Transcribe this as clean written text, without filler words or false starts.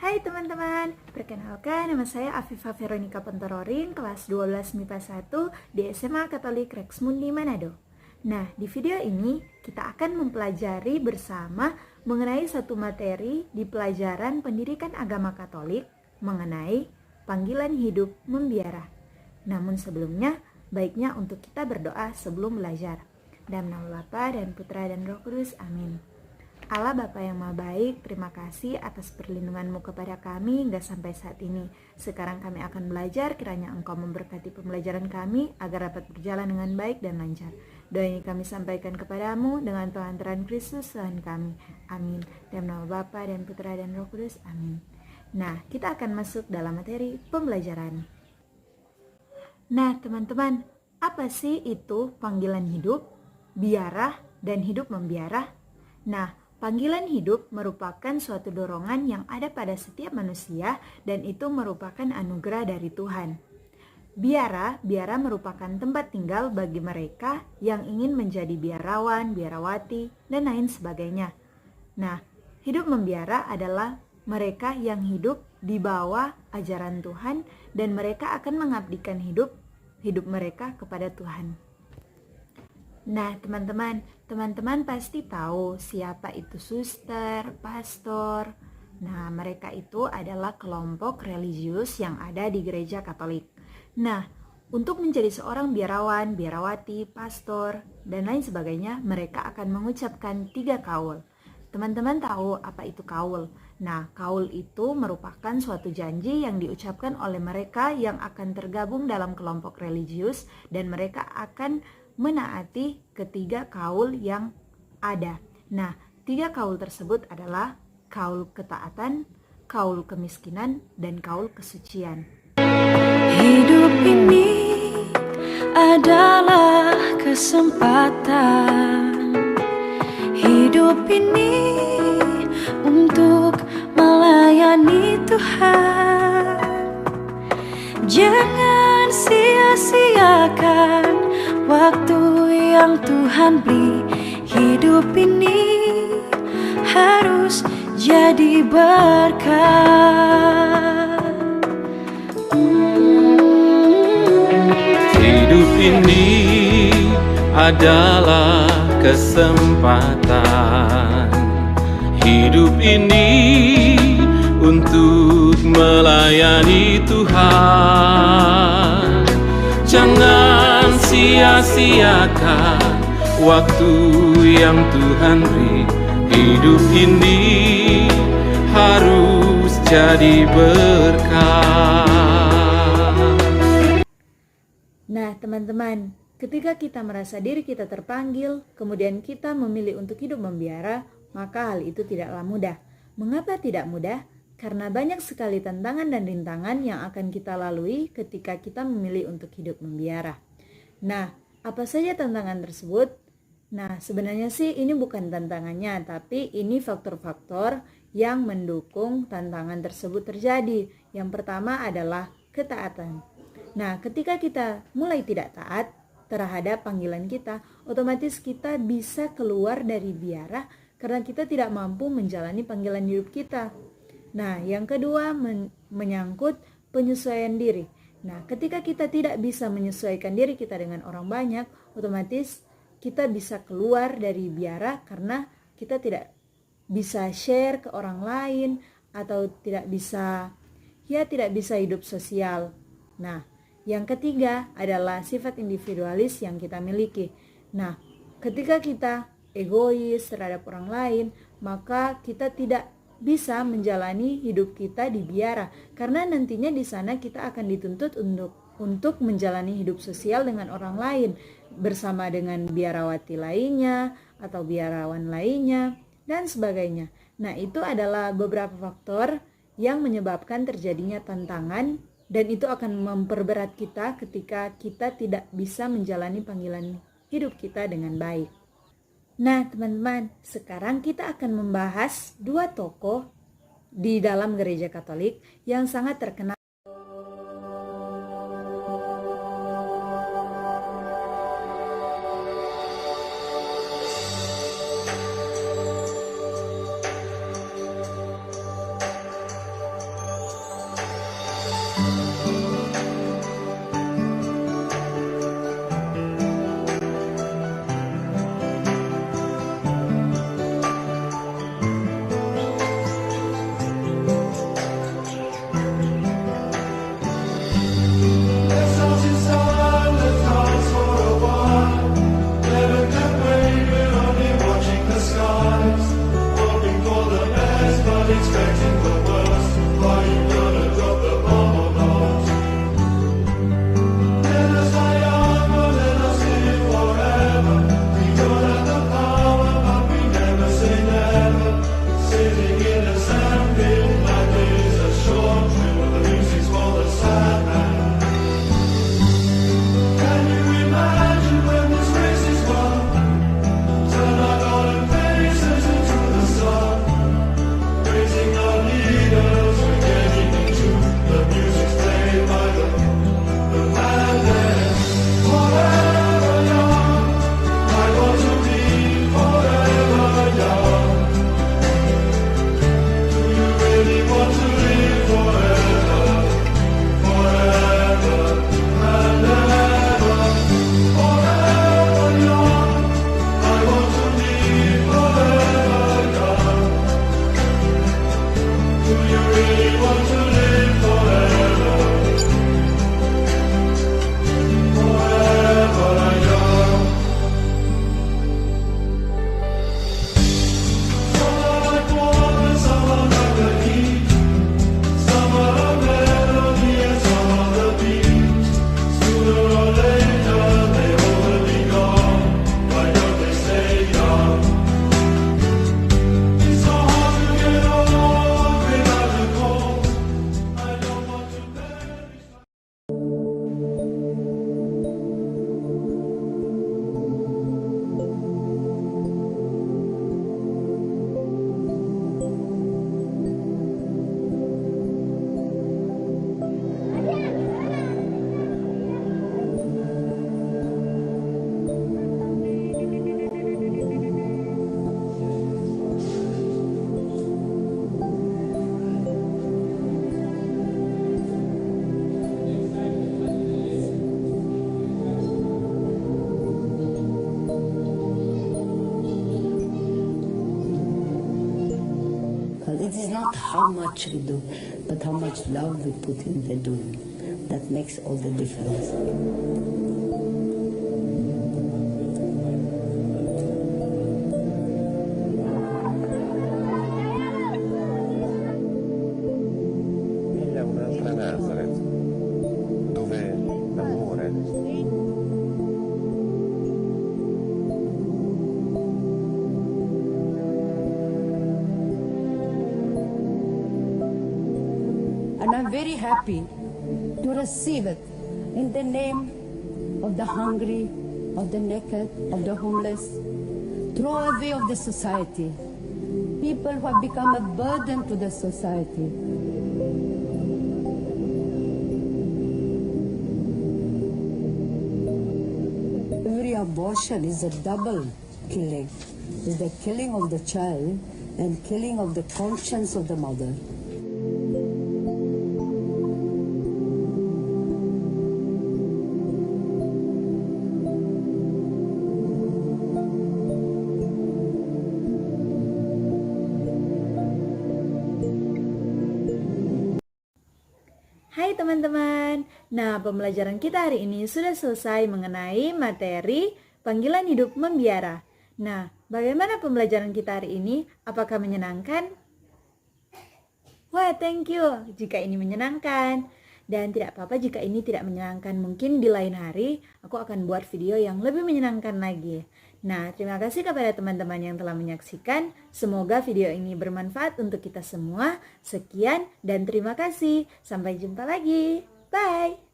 Hai teman-teman, perkenalkan nama saya Afifa Veronica Pontororing, kelas 12 MIPA 1 di SMA Katolik Rex Mundi Manado. Nah, di video ini kita akan mempelajari bersama mengenai satu materi di pelajaran Pendidikan Agama Katolik mengenai panggilan hidup membiara. Namun sebelumnya, baiknya untuk kita berdoa sebelum belajar. Dalam nama Bapa dan Putra dan Roh Kudus, amin. Allah Bapa yang Maha Baik, terima kasih atas perlindungan-Mu kepada kami hingga sampai saat ini. Sekarang kami akan belajar, kiranya Engkau memberkati pembelajaran kami agar dapat berjalan dengan baik dan lancar. Doa ini kami sampaikan kepadamu dengan pengantaran Kristus Tuhan kami. Amin. Dalam nama Bapa dan Putra dan Roh Kudus, amin. Nah, kita akan masuk dalam materi pembelajaran. Nah, teman-teman, apa sih itu panggilan hidup, biara, dan hidup membiara? Nah, panggilan hidup merupakan suatu dorongan yang ada pada setiap manusia dan itu merupakan anugerah dari Tuhan. Biara merupakan tempat tinggal bagi mereka yang ingin menjadi biarawan, biarawati, dan lain sebagainya. Nah, hidup membiara adalah mereka yang hidup di bawah ajaran Tuhan dan mereka akan mengabdikan hidup mereka kepada Tuhan. Nah, teman-teman pasti tahu siapa itu suster, pastor. Nah, mereka itu adalah kelompok religius yang ada di gereja Katolik. Nah, untuk menjadi seorang biarawan, biarawati, pastor, dan lain sebagainya, mereka akan mengucapkan 3 kaul. Teman-teman tahu apa itu kaul? Nah, kaul itu merupakan suatu janji yang diucapkan oleh mereka yang akan tergabung dalam kelompok religius dan mereka akan menaati ketiga kaul yang ada. Nah, 3 kaul tersebut adalah kaul ketaatan, kaul kemiskinan, dan kaul kesucian. Hidup ini adalah kesempatan. Hidup ini untuk melayani Tuhan. Jangan sia-siakan waktu yang Tuhan beri. Hidup ini harus jadi berkat. Hidup ini adalah kesempatan. Hidup ini untuk melayani Tuhan. Jangan sia-siakan waktu yang Tuhan beri. Hidup ini harus jadi berkat. Nah, teman-teman, ketika kita merasa diri kita terpanggil, kemudian kita memilih untuk hidup membiara, maka hal itu tidaklah mudah. Mengapa tidak mudah? Karena banyak sekali tantangan dan rintangan yang akan kita lalui ketika kita memilih untuk hidup membiara. Nah, apa saja tantangan tersebut? Nah, sebenarnya sih ini bukan tantangannya, tapi ini faktor-faktor yang mendukung tantangan tersebut terjadi. Yang pertama adalah ketaatan. Nah, ketika kita mulai tidak taat terhadap panggilan kita, otomatis kita bisa keluar dari biara karena kita tidak mampu menjalani panggilan hidup kita. Nah, yang kedua menyangkut penyesuaian diri. Nah, ketika kita tidak bisa menyesuaikan diri kita dengan orang banyak, otomatis kita bisa keluar dari biara karena kita tidak bisa share ke orang lain atau tidak bisa hidup sosial. Nah, yang ketiga adalah sifat individualis yang kita miliki. Nah, ketika kita egois terhadap orang lain, maka kita tidak bisa menjalani hidup kita di biara karena nantinya di sana kita akan dituntut untuk menjalani hidup sosial dengan orang lain bersama dengan biarawati lainnya atau biarawan lainnya dan sebagainya. Nah, itu adalah beberapa faktor yang menyebabkan terjadinya tantangan dan itu akan memperberat kita ketika kita tidak bisa menjalani panggilan hidup kita dengan baik. Nah, teman-teman, sekarang kita akan membahas 2 tokoh di dalam gereja Katolik yang sangat terkenal. not how much we do, but how much love we put in the doing. That makes all the difference. È un'altra Nazareth, dove l'amore And I'm very happy to receive it in the name of the hungry, of the naked, of the homeless, throwaway of the society, people who have become a burden to the society. Every abortion is a double killing. It's the killing of the child and killing of the conscience of the mother. Hai teman-teman, nah pembelajaran kita hari ini sudah selesai mengenai materi panggilan hidup membiara. Nah, bagaimana pembelajaran kita hari ini? Apakah menyenangkan? Wah, thank you jika ini menyenangkan. Dan tidak apa-apa jika ini tidak menyenangkan. Mungkin di lain hari aku akan buat video yang lebih menyenangkan lagi. Nah, terima kasih kepada teman-teman yang telah menyaksikan. Semoga video ini bermanfaat untuk kita semua. Sekian dan terima kasih. Sampai jumpa lagi. Bye.